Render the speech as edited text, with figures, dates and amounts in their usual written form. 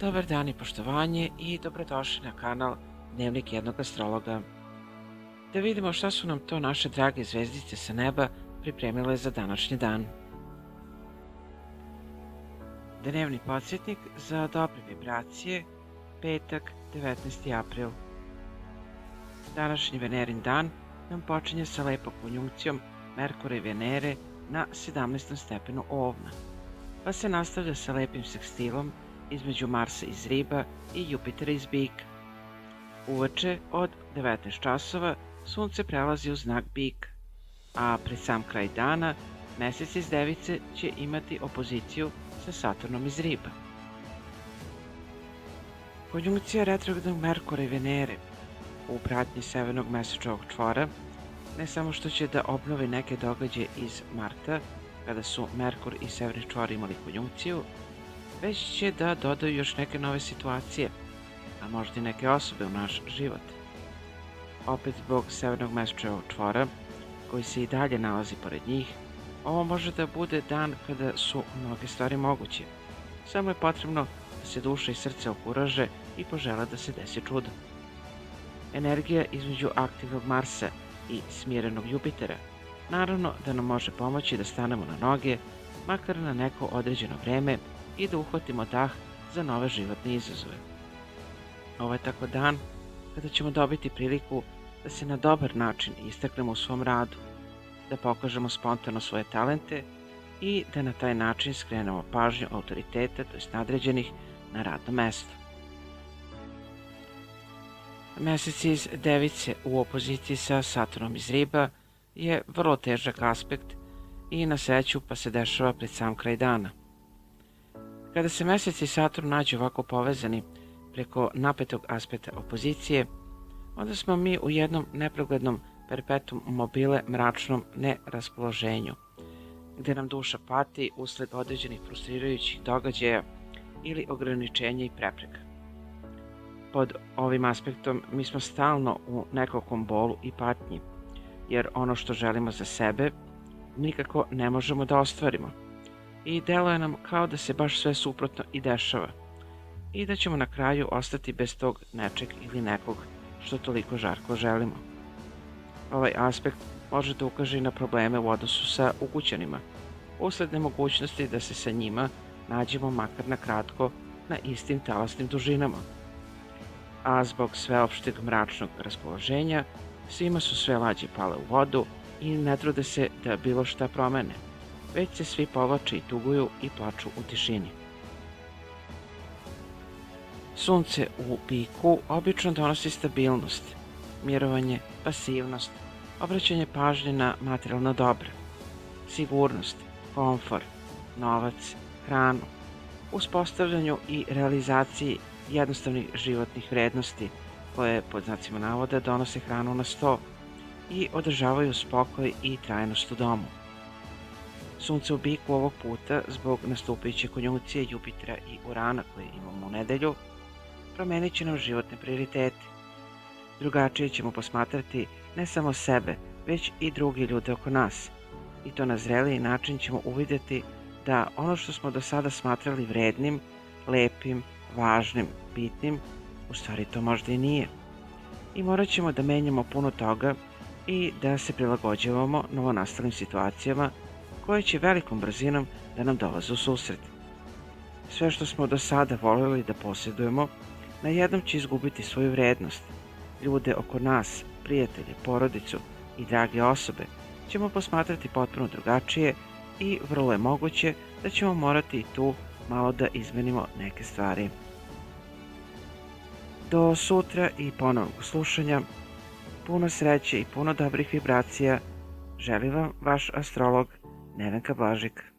Dobar dan i poštovanje i dobrodošli na kanal Dnevnik jednog astrologa. Da vidimo šta su nam to naše drage zvezdice sa neba pripremile za današnji dan. Dnevni podsjetnik za dobre vibracije, petak 19. april. Današnji Venerin dan nam počinje sa lepom konjunkcijom Merkura i Venere na 17. stepenu Ovna, pa se nastavlja sa lepim sekstilom između Marsa iz Riba i Jupitera iz Bika. Uveče od 19 časova Sunce prelazi u znak Bik, a pred sam kraj dana Mesec iz Device će imati opoziciju sa Saturnom iz Riba. Konjunkcija retrogradnog Merkura i Venere u pratnji severnog mesečevog čvora ne samo što će da obnovi neke događaje iz marta, kada su Merkur i severni čvor imali konjunkciju, već će da dodaju još neke nove situacije, a možda i neke osobe u naš život. Opet zbog severnog mesečevog čvora, koji se i dalje nalazi pored njih, ovo može da bude dan kada su mnoge stvari moguće. Samo je potrebno da se duša i srce okuraže i požele da se desi čudo. Energija između aktivnog Marsa i smirenog Jupitera naravno da nam može pomoći da stanemo na noge, makar na neko određeno vreme, i da uhvatimo dah za nove životne izazove. Ovo je tako dan kada ćemo dobiti priliku da se na dobar način istaknemo u svom radu, da pokažemo spontano svoje talente i da na taj način skrenemo pažnju autoriteta, tj. nadređenih, na radno mesto. Mesec iz Device u opoziciji sa Saturnom iz Riba je vrlo težak aspekt i na sreću pa se dešava pred sam kraj dana. Kada se Mesec i Saturn nađu ovako povezani preko napetog aspekta opozicije, onda smo mi u jednom neproglednom perpetuum mobile mračnom neraspoloženju, gde nam duša pati usled određenih frustrirajućih događaja ili ograničenja i prepreka. Pod ovim aspektom mi smo stalno u nekakvom bolu i patnji, jer ono što želimo za sebe nikako ne možemo da ostvarimo i deluje nam kao da se baš sve suprotno i dešava i da ćemo na kraju ostati bez tog nečeg ili nekog što toliko žarko želimo. Ovaj aspekt može da ukaže i na probleme u odnosu sa ukućanima, usled nemogućnosti da se sa njima nađemo makar na kratko na istim talasnim dužinama. A zbog sveopšteg mračnog raspoloženja, svima su sve lađe pale u vodu i ne trude se da bilo šta promene, već se svi povlače i tuguju i plaču u tišini. Sunce u Biku obično donosi stabilnost, mirovanje, pasivnost, obraćanje pažnje na materijalna dobra, sigurnost, komfor, novac, hranu, uspostavljanju i realizaciji jednostavnih životnih vrednosti koje, pod znacima navoda, donose hranu na sto i održavaju spokoj i trajnost u domu. Sunce u Biku ovog puta, zbog nastupajuće konjunkcije Jupitera i Urana koje imamo u nedelju, promenit će nam životne prioritete. Drugačije ćemo posmatrati ne samo sebe, već i drugi ljude oko nas. I to na zreliji način ćemo uvidjeti da ono što smo do sada smatrali vrednim, lepim, važnim, bitnim, u stvari to možda i nije. I morat ćemo da menjamo puno toga i da se prilagođavamo novonastalim situacijama koje će velikom brzinom da nam dolaze u susret. Sve što smo do sada voljeli da posjedujemo, na jednom će izgubiti svoju vrednost. Ljude oko nas, prijatelje, porodicu i drage osobe ćemo posmatrati potpuno drugačije i vrlo je moguće da ćemo morati i tu malo da izmenimo neke stvari. Do sutra i ponovnog slušanja, puno sreće i puno dobrih vibracija, želi vam vaš astrolog Nevenka Blažik.